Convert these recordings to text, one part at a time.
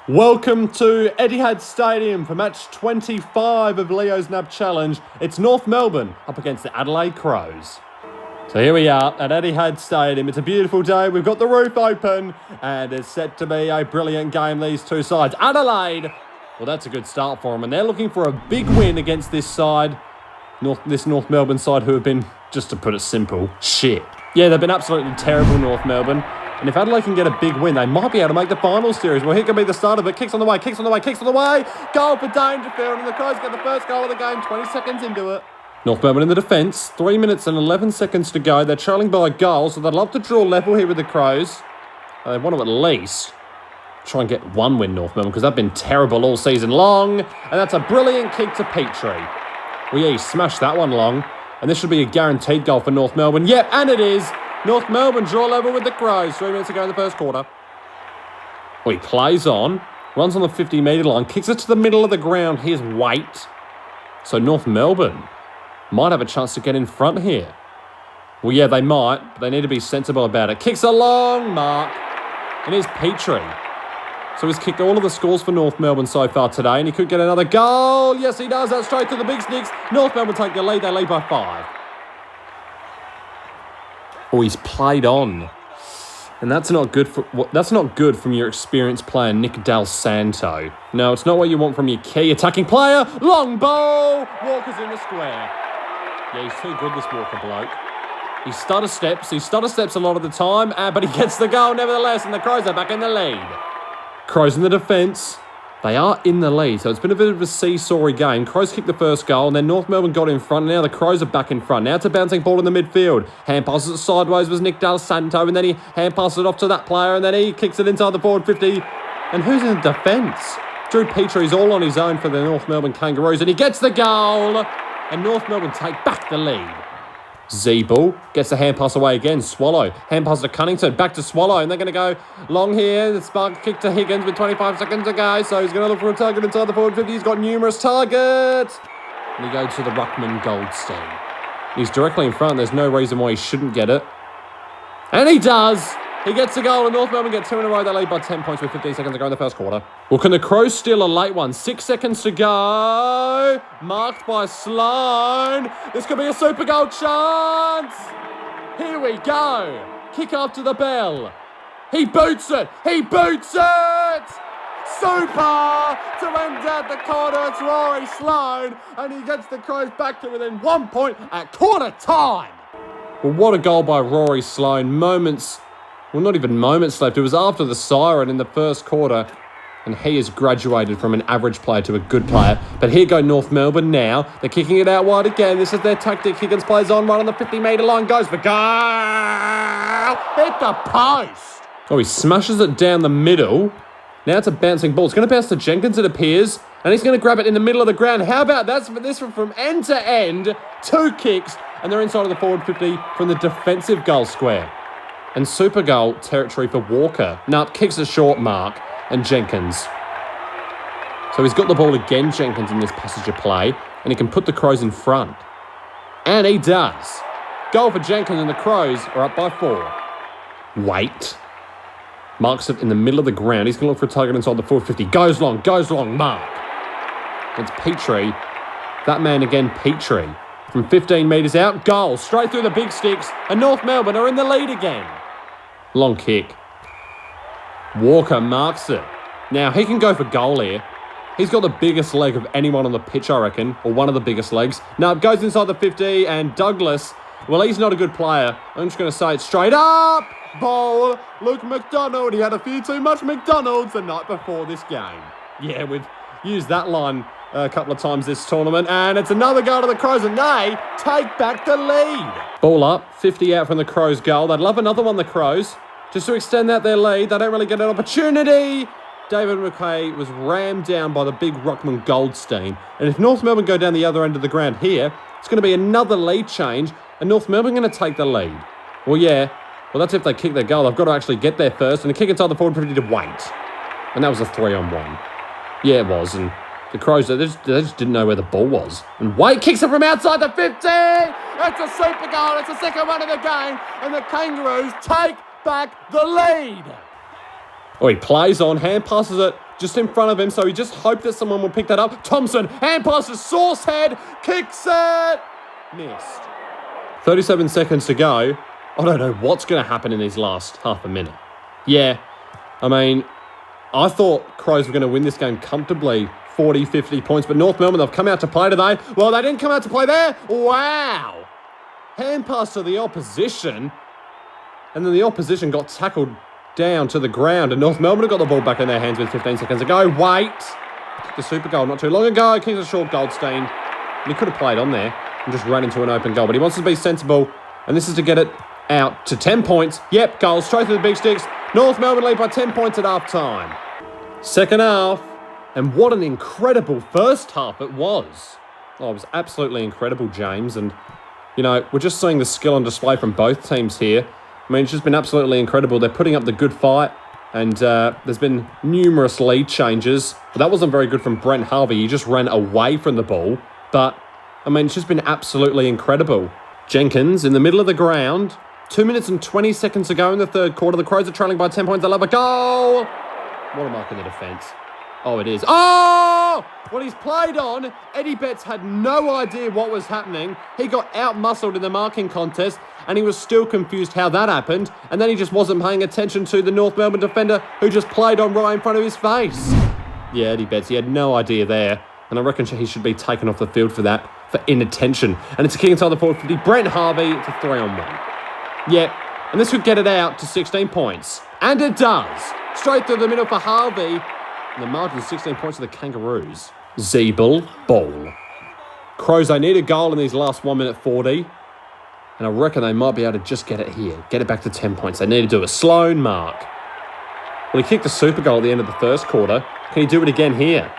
Welcome to Etihad Stadium for match 25 of Leo's NAB Challenge. It's North Melbourne up against the Adelaide Crows. So here we are at Etihad Stadium. It's a beautiful day. We've got the roof open and it's set to be a brilliant game, these two sides. Adelaide, well, that's a good start for them, and they're looking for a big win against this side, this North Melbourne side, who have been, just to put it simple, shit. Yeah, they've been absolutely terrible, North Melbourne. And if Adelaide can get a big win, they might be able to make the final series. Well, here can be the start of it. Kicks on the way, kicks on the way, kicks on the way. Goal for Dangerfield, and the Crows get the first goal of the game, 20 seconds into it. North Melbourne in the defence, 3 minutes and 11 seconds to go. They're trailing by a goal, so they'd love to draw level here with the Crows. They want to at least try and get one win, North Melbourne, because they've been terrible all season long. And that's a brilliant kick to Petrie. Well, yeah, he smashed that one long. And this should be a guaranteed goal for North Melbourne. Yep, and it is. North Melbourne draw level with the Crows. 3 minutes to go in the first quarter. Well, he plays on. Runs on the 50-metre line. Kicks it to the middle of the ground. Here's Waite. So North Melbourne might have a chance to get in front here. Well, yeah, they might. But they need to be sensible about it. Kicks a long mark. And here's Petrie. So he's kicked all of the scores for North Melbourne so far today. And he could get another goal. Yes, he does. That's straight to the big sticks. North Melbourne take the lead. They lead by 5. Oh, he's played on. And that's not good from your experienced player, Nick Del Santo. No, it's not what you want from your key attacking player. Long ball. Walker's in the square. Yeah, he's too good, this Walker bloke. He stutter steps a lot of the time, but he gets the goal nevertheless, and the Crows are back in the lead. Crows in the defence. They are in the lead, so it's been a bit of a seesawy game. Crows kicked the first goal, and then North Melbourne got in front. Now the Crows are back in front. Now it's a bouncing ball in the midfield. Hand passes it sideways was Nick Del Santo, and then he hand passes it off to that player, and then he kicks it inside the forward 50. And who's in the defence? Drew Petrie's all on his own for the North Melbourne Kangaroos, and he gets the goal. And North Melbourne take back the lead. Zeeble gets the hand pass away again. Swallow. Hand pass to Cunnington. Back to Swallow. And they're going to go long here. The spark kick to Higgins with 25 seconds to go. So he's going to look for a target inside the forward 50. He's got numerous targets. And he goes to the Ruckman Goldstein. He's directly in front. There's no reason why he shouldn't get it. And he does. He gets the goal, and North Melbourne get 2 in a row. They lead by 10 points with 15 seconds to go in the first quarter. Well, can the Crows steal a late one? 6 seconds to go. Marked by Sloan. This could be a super goal chance. Here we go. Kick after the bell. He boots it. He boots it. Super to end out the quarter. It's Rory Sloan, and he gets the Crows back to within 1 point at quarter time. Well, what a goal by Rory Sloan. Well, not even moments left. It was after the siren in the first quarter, and he has graduated from an average player to a good player. But here go North Melbourne now. They're kicking it out wide again. This is their tactic. Higgins plays on right on the 50-metre line. Goes for goal. Hit the post. Oh, he smashes it down the middle. Now it's a bouncing ball. It's going to bounce to Jenkins, it appears. And he's going to grab it in the middle of the ground. How about this one from end to end? 2 kicks, and they're inside of the forward 50 from the defensive goal square. And super goal territory for Walker. Now kicks a short mark, and Jenkins. So he's got the ball again, Jenkins, in this passage of play, and he can put the Crows in front. And he does. Goal for Jenkins, and the Crows are up by 4. Waite marks it in the middle of the ground. He's going to look for a target inside the 450. Goes long, mark. It's Petrie. That man again, Petrie. From 15 metres out, goal, straight through the big sticks, and North Melbourne are in the lead again. Long kick. Walker marks it. Now, he can go for goal here. He's got the biggest leg of anyone on the pitch, I reckon, or one of the biggest legs. Now, it goes inside the 50, and Douglas, well, he's not a good player. I'm just going to say it straight up. Ball, Luke McDonald. He had a few too much McDonald's the night before this game. Yeah, we've used that line a couple of times this tournament, and it's another goal to the Crows, and they take back the lead. Ball up, 50 out from the Crows' goal. They'd love another one, the Crows, just to extend out their lead. They don't really get an opportunity. David McKay was rammed down by the big Ruckman Goldstein, and if North Melbourne go down the other end of the ground here, it's going to be another lead change, and North Melbourne going to take the lead. Well, yeah, well, that's if they kick their goal. They've got to actually get there first, and the kick inside the forward 50 to Waite, and that was a 3-on-1. Yeah, it was, and the Crows, they just didn't know where the ball was. And Waite kicks it from outside the 50. It's a super goal. It's the second one of the game. And the Kangaroos take back the lead. Oh, he plays on, hand passes it just in front of him, so he just hoped that someone would pick that up. Thompson, hand pass to Saucehead, kicks it, missed. 37 seconds to go. I don't know what's going to happen in these last half a minute. Yeah, I mean, I thought Crows were going to win this game comfortably, 40, 50 points, but North Melbourne, they've come out to play today. Well, they didn't come out to play there. Wow. Hand pass to the opposition, and then the opposition got tackled down to the ground, and North Melbourne have got the ball back in their hands with 15 seconds to go. Wait. The super goal not too long ago. Kicks a short Goldstein. And he could have played on there and just ran into an open goal, but he wants to be sensible, and this is to get it out to 10 points. Yep, goal straight through the big sticks. North Melbourne lead by 10 points at half time. Second half, and what an incredible first half it was. Oh, it was absolutely incredible, James, and, you know, we're just seeing the skill on display from both teams here. I mean, it's just been absolutely incredible. They're putting up the good fight, and there's been numerous lead changes. But that wasn't very good from Brent Harvey. He just ran away from the ball, but, I mean, it's just been absolutely incredible. Jenkins in the middle of the ground. 2 minutes and 20 seconds to go in the third quarter. The Crows are trailing by 10 points. They'll have a goal. What a mark in the defence. Oh, it is. Oh! Well, he's played on. Eddie Betts had no idea what was happening. He got out-muscled in the marking contest, and he was still confused how that happened. And then he just wasn't paying attention to the North Melbourne defender who just played on right in front of his face. Yeah, Eddie Betts, he had no idea there. And I reckon he should be taken off the field for that, for inattention. And it's a kick inside the forward 50. Brent Harvey, it's a 3-on-1. Yep, and this would get it out to 16 points. And it does. Straight through the middle for Harvey. And the margin is 16 points to the Kangaroos. Zeeble, ball. Crows, they need a goal in these last 1 minute 40. And I reckon they might be able to just get it here. Get it back to 10 points. They need to do a Sloan mark. Well, he kicked the super goal at the end of the first quarter. Can he do it again here?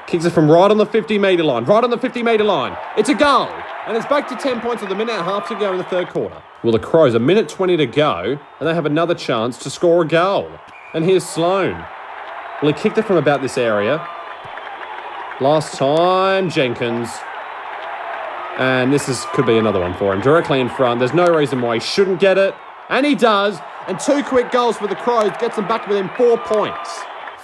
Kicks it from right on the 50-metre line. Right on the 50-metre line. It's a goal. And it's back to 10 points with a minute and a half to go in the third quarter. Well, the Crows, a minute 20 to go, and they have another chance to score a goal. And here's Sloan. Well, he kicked it from about this area. Last time, Jenkins. And this could be another one for him. Directly in front. There's no reason why he shouldn't get it. And he does. And 2 quick goals for the Crows gets them back within 4 points.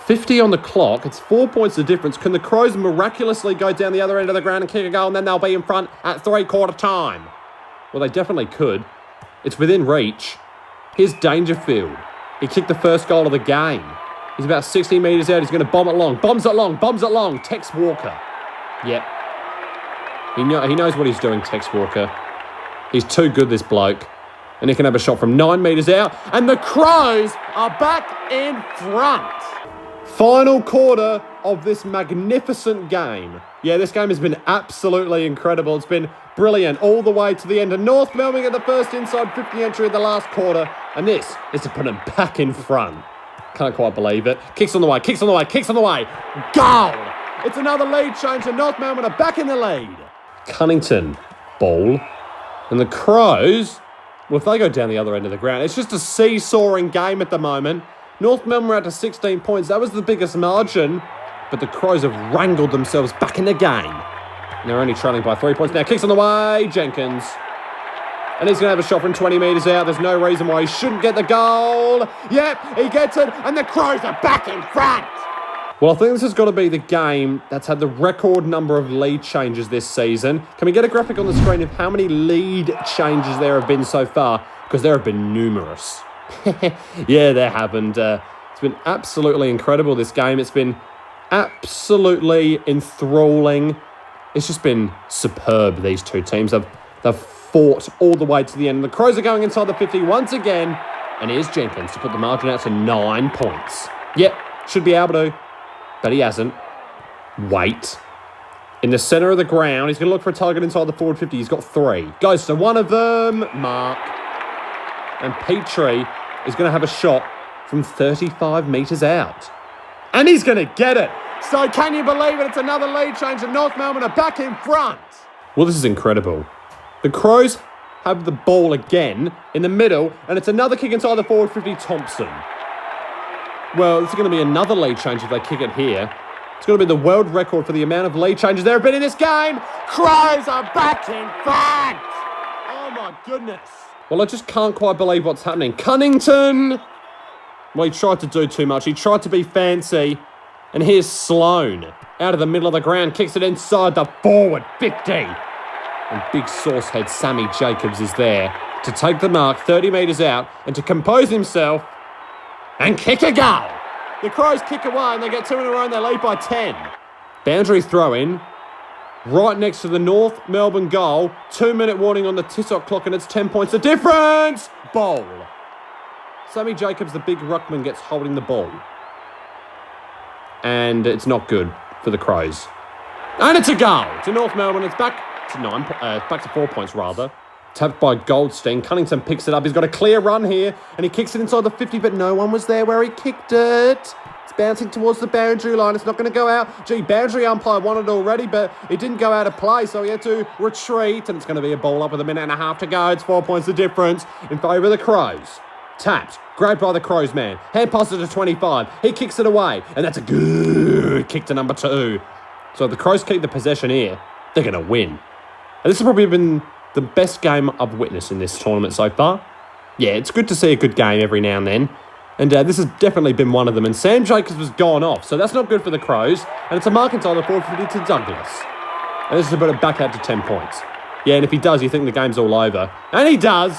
50 on the clock. It's 4 points the difference. Can the Crows miraculously go down the other end of the ground and kick a goal, and then they'll be in front at three-quarter time? Well, they definitely could. It's within reach. Here's Dangerfield. He kicked the first goal of the game. He's about 60 metres out. He's going to bomb it long. Bombs it long. Bombs it long. Tex Walker. Yep. He knows what he's doing, Tex Walker. He's too good, this bloke. And he can have a shot from 9 metres out. And the Crows are back in front. Final quarter of this magnificent game. Yeah, this game has been absolutely incredible. It's been brilliant all the way to the end. And North Melbourne at the first inside 50 entry of the last quarter. And this is to put them back in front. Can't quite believe it. Kicks on the way, kicks on the way, kicks on the way. Goal! It's another lead change and North Melbourne are back in the lead. Cunnington, ball. And the Crows, well, if they go down the other end of the ground, it's just a seesawing game at the moment. North Melbourne are out to 16 points. That was the biggest margin. But the Crows have wrangled themselves back in the game. And they're only trailing by 3 points now. Kicks on the way. Jenkins. And he's going to have a shot from 20 metres out. There's no reason why he shouldn't get the goal. Yep, he gets it. And the Crows are back in front. Well, I think this has got to be the game that's had the record number of lead changes this season. Can we get a graphic on the screen of how many lead changes there have been so far? Because there have been numerous. Yeah, there haven't. It's been absolutely incredible, this game. It's been absolutely enthralling. It's just been superb, these two teams. They've fought all the way to the end. The Crows are going inside the 50 once again. And here's Jenkins to put the margin out to 9 points. Yep, should be able to. But he hasn't. Wait. In the centre of the ground, he's going to look for a target inside the forward 50. He's got 3. Goes to one of them. Mark. And Petrie is going to have a shot from 35 metres out. And he's going to get it. So can you believe it? It's another lead change and North Melbourne are back in front. Well, this is incredible. The Crows have the ball again in the middle, and it's another kick inside the forward 50, Thompson. Well, this is going to be another lead change if they kick it here. It's going to be the world record for the amount of lead changes there have been in this game. Crows are back in front. Oh, my goodness. Well, I just can't quite believe what's happening. Cunnington! Well, he tried to do too much. He tried to be fancy. And here's Sloan. Out of the middle of the ground, kicks it inside the forward 50. And big sauce head Sammy Jacobs is there to take the mark 30 metres out and to compose himself and kick a goal. The Crows kick away and they get 2 in a row and they lead by 10. Boundary throw in. Right next to the North Melbourne goal. 2-minute warning on the Tissot clock and it's 10 points. The difference! Bowl. Sammy Jacobs, the big ruckman, gets holding the ball. And it's not good for the Crows. And it's a goal to North Melbourne. It's back to 4 points rather. Tapped by Goldstein. Cunnington picks it up. He's got a clear run here. And he kicks it inside the 50, but no one was there where he kicked it. It's bouncing towards the boundary line. It's not going to go out. Gee, boundary umpire won it already, but it didn't go out of play, so he had to retreat. And it's going to be a ball up with 1.5 minutes to go. It's 4 points the difference in favour of the Crows. Tapped. Grabbed by the Crows man. Hand passes to 25. He kicks it away. And that's a good kick to number 2. So if the Crows keep the possession here, they're going to win. And this has probably been the best game I've witnessed in this tournament so far. Yeah, it's good to see a good game every now and then. And this has definitely been one of them. And Sam Jacobs was gone off, so that's not good for the Crows. And it's a mark inside the 450 to Douglas. And this is about to back out to 10 points. Yeah, and if he does, you think the game's all over. And he does.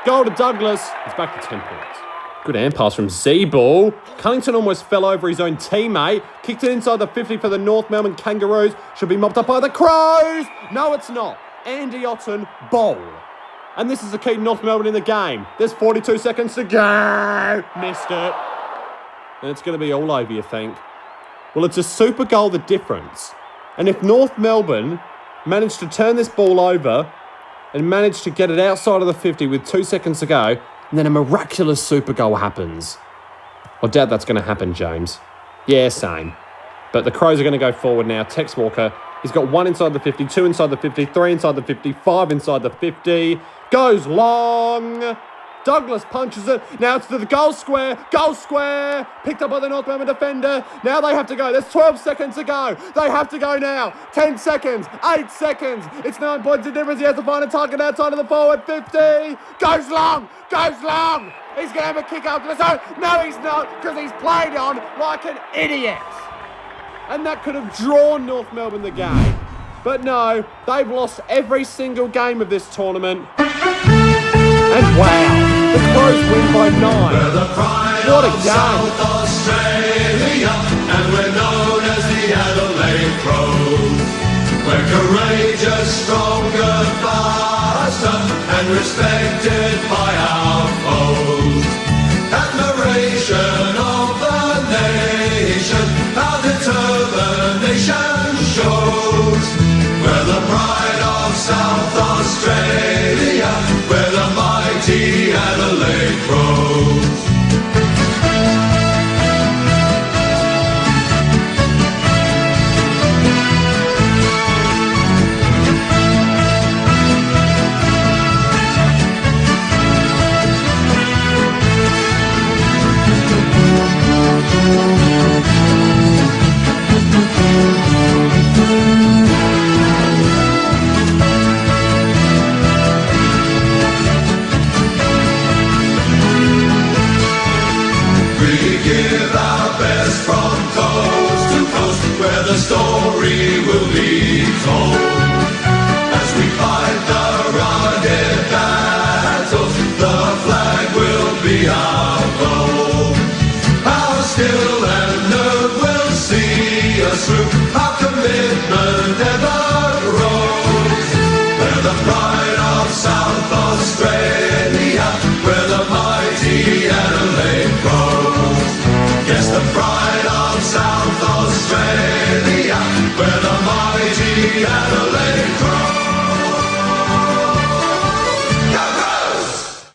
Goal to Douglas. It's back to 10 points. Good hand pass from Z-Ball. Cunnington almost fell over his own teammate. Kicked it inside the 50 for the North Melbourne Kangaroos. Should be mopped up by the Crows. No, it's not. Andy Otten, bowl. And this is the key to North Melbourne in the game. There's 42 seconds to go. Missed it. And it's going to be all over, you think. Well, it's a super goal, the difference. And if North Melbourne managed to turn this ball over and managed to get it outside of the 50 with 2 seconds to go, and then a miraculous super goal happens. I doubt that's going to happen, James. Yeah, same. But the Crows are going to go forward now. Tex Walker, he's got 1 inside the 50, 2 inside the 50, 3 inside the 50, 5 inside the 50. Goes long. Douglas punches it. Now it's to the goal square. Goal square. Picked up by the North Melbourne defender. Now they have to go. There's 12 seconds to go. They have to go now. 10 seconds. 8 seconds. It's 9 points of difference. He has to find a target outside of the forward 50. Goes long. Goes long. He's going to have a kick out to the zone. No, he's not, because he's played on like an idiot. And that could have drawn North Melbourne the game. But no, they've lost every single game of this tournament. And wow, the Crows win by 9. What a game. South Australia, and we're known as the Adelaide Crows. We're courageous, stronger, faster, and respected by our foes. Admiration of the nation, our determination shows. We're the pride of South Australia, we're the mighty Adelaide Crows. Give our best from coast to coast, where the story will be told. As we fight the rugged battles, the flag will be our goal. Our skill and nerve will see us through, our commitment ever grows. We're the pride of South Australia, we're the mighty Adelaide Crows. Yes, the pride of South Australia, we're the mighty Adelaide.